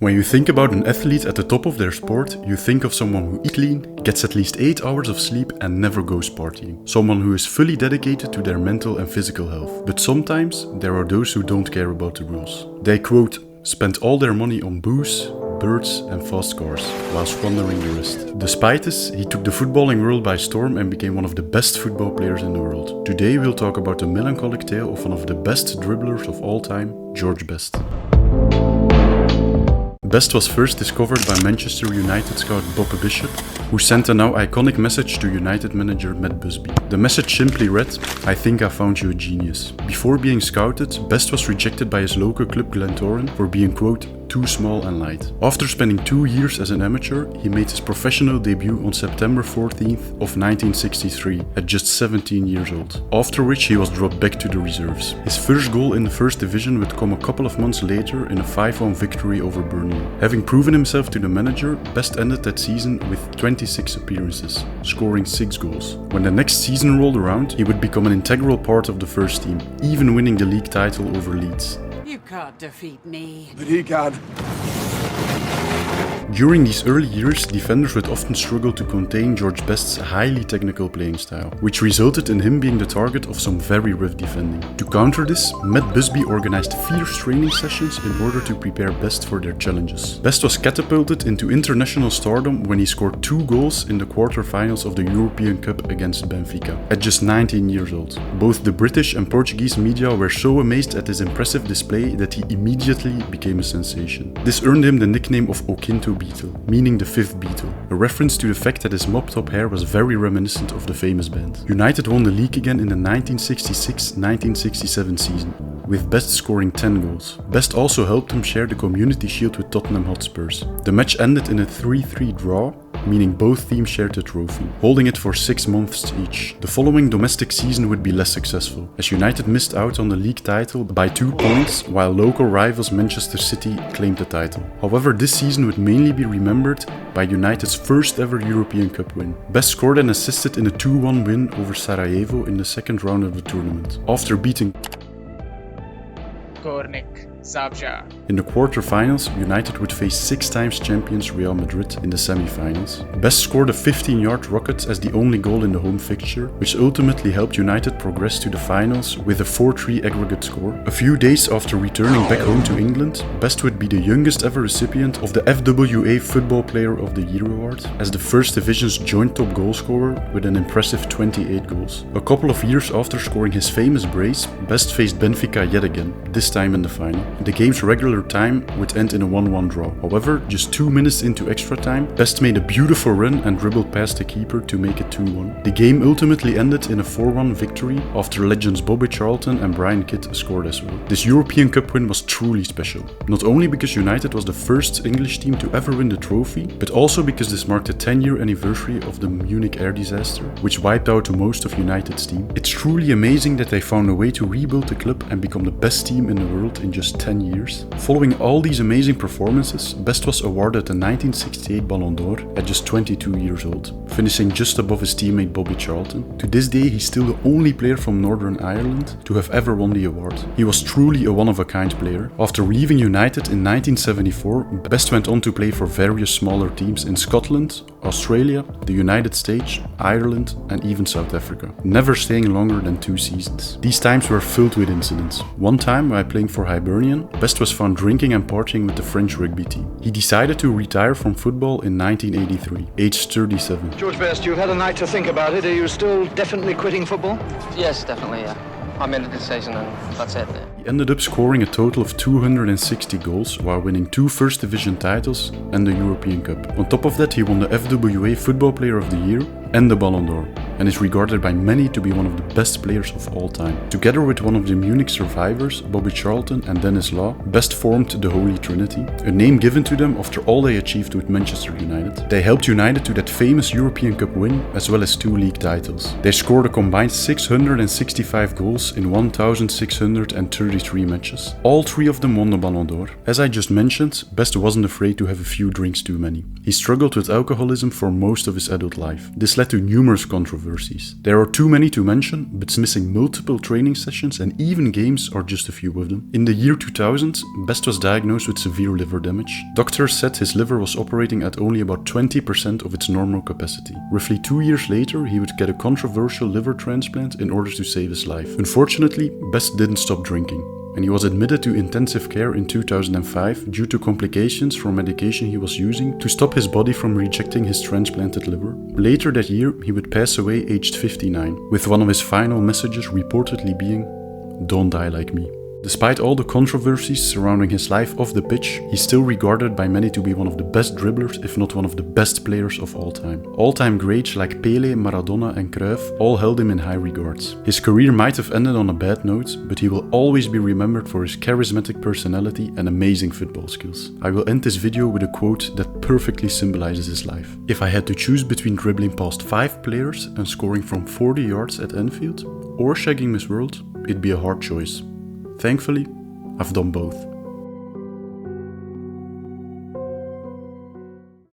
When you think about an athlete at the top of their sport, you think of someone who eats clean, gets at least 8 hours of sleep and never goes partying. Someone who is fully dedicated to their mental and physical health. But sometimes there are those who don't care about the rules. They, quote, spend all their money on booze, birds and fast cars, while squandering the rest. Despite this, he took the footballing world by storm and became one of the best football players in the world. Today we'll talk about the melancholic tale of one of the best dribblers of all time, George Best. Best was first discovered by Manchester United scout Bob Bishop, who sent a now iconic message to United manager Matt Busby. The message simply read, "I think I found you a genius." Before being scouted, Best was rejected by his local club Glentoran for being, quote, too small and light. After spending 2 years as an amateur, he made his professional debut on September 14th of 1963 at just 17 years old, after which he was dropped back to the reserves. His first goal in the first division would come a couple of months later in a 5-1 victory over Burnley. Having proven himself to the manager, Best ended that season with 26 appearances, scoring 6 goals. When the next season rolled around, he would become an integral part of the first team, even winning the league title over Leeds. You can't defeat me. But he can. During these early years, defenders would often struggle to contain George Best's highly technical playing style, which resulted in him being the target of some very rough defending. To counter this, Matt Busby organized fierce training sessions in order to prepare Best for their challenges. Best was catapulted into international stardom when he scored 2 goals in the quarter-finals of the European Cup against Benfica, at just 19 years old. Both the British and Portuguese media were so amazed at his impressive display that he immediately became a sensation. This earned him the nickname of O Quinto Beatle, meaning the fifth Beatle, a reference to the fact that his mop-top hair was very reminiscent of the famous band. United won the league again in the 1966-1967 season, with Best scoring 10 goals. Best also helped him share the Community Shield with Tottenham Hotspurs. The match ended in a 3-3 draw, meaning both teams shared the trophy, holding it for 6 months each. The following domestic season would be less successful, as United missed out on the league title by 2 points, while local rivals Manchester City claimed the title. However, this season would mainly be remembered by United's first ever European Cup win. Best scored and assisted in a 2-1 win over Sarajevo in the second round of the tournament, after beating in the quarter-finals. United would face 6 times champions Real Madrid in the semi-finals. Best scored a 15-yard rocket as the only goal in the home fixture, which ultimately helped United progress to the finals with a 4-3 aggregate score. A few days after returning back home to England, Best would be the youngest ever recipient of the FWA Football Player of the Year award, as the First Division's joint top goalscorer with an impressive 28 goals. A couple of years after scoring his famous brace, Best faced Benfica yet again, this time in the final. The game's regular time would end in a 1-1 draw. However, just 2 minutes into extra time, Best made a beautiful run and dribbled past the keeper to make it 2-1. The game ultimately ended in a 4-1 victory after legends Bobby Charlton and Brian Kidd scored as well. This European Cup win was truly special, not only because United was the first English team to ever win the trophy, but also because this marked the 10-year anniversary of the Munich air disaster, which wiped out most of United's team. It's truly amazing that they found a way to rebuild the club and become the best team in the world in just 10 years. Following all these amazing performances, Best was awarded the 1968 Ballon d'Or at just 22 years old, finishing just above his teammate Bobby Charlton. To this day, he's still the only player from Northern Ireland to have ever won the award. He was truly a one-of-a-kind player. After leaving United in 1974, Best went on to play for various smaller teams in Scotland, Australia, the United States, Ireland and even South Africa, never staying longer than 2 seasons. These times were filled with incidents. One time, while playing for Hibernian, Best was found drinking and partying with the French rugby team. He decided to retire from football in 1983, aged 37. George Best, you've had a night to think about it. Are you still definitely quitting football? Yes, definitely, yeah. I made a decision and that's it. He ended up scoring a total of 260 goals while winning 2 First Division titles and the European Cup. On top of that, he won the FWA Football Player of the Year and the Ballon d'Or, and is regarded by many to be one of the best players of all time. Together with one of the Munich survivors, Bobby Charlton and Dennis Law, Best formed the Holy Trinity, a name given to them after all they achieved with Manchester United. They helped United to that famous European Cup win, as well as 2 league titles. They scored a combined 665 goals in 1,633 matches. All 3 of them won the Ballon d'Or. As I just mentioned, Best wasn't afraid to have a few drinks too many. He struggled with alcoholism for most of his adult life. This led to numerous controversies. controversies. There are too many to mention, but missing multiple training sessions and even games are just a few of them. In the year 2000, Best was diagnosed with severe liver damage. Doctors said his liver was operating at only about 20% of its normal capacity. Roughly 2 years later, he would get a controversial liver transplant in order to save his life. Unfortunately, Best didn't stop drinking, and he was admitted to intensive care in 2005 due to complications from medication he was using to stop his body from rejecting his transplanted liver. Later that year, he would pass away aged 59, with one of his final messages reportedly being, "Don't die like me." Despite all the controversies surrounding his life off the pitch, he's still regarded by many to be one of the best dribblers, if not one of the best players of all time. All-time greats like Pele, Maradona and Cruyff all held him in high regards. His career might have ended on a bad note, but he will always be remembered for his charismatic personality and amazing football skills. I will end this video with a quote that perfectly symbolizes his life. "If I had to choose between dribbling past 5 players and scoring from 40 yards at Anfield, or shagging Miss World, it'd be a hard choice. Thankfully, I've done both."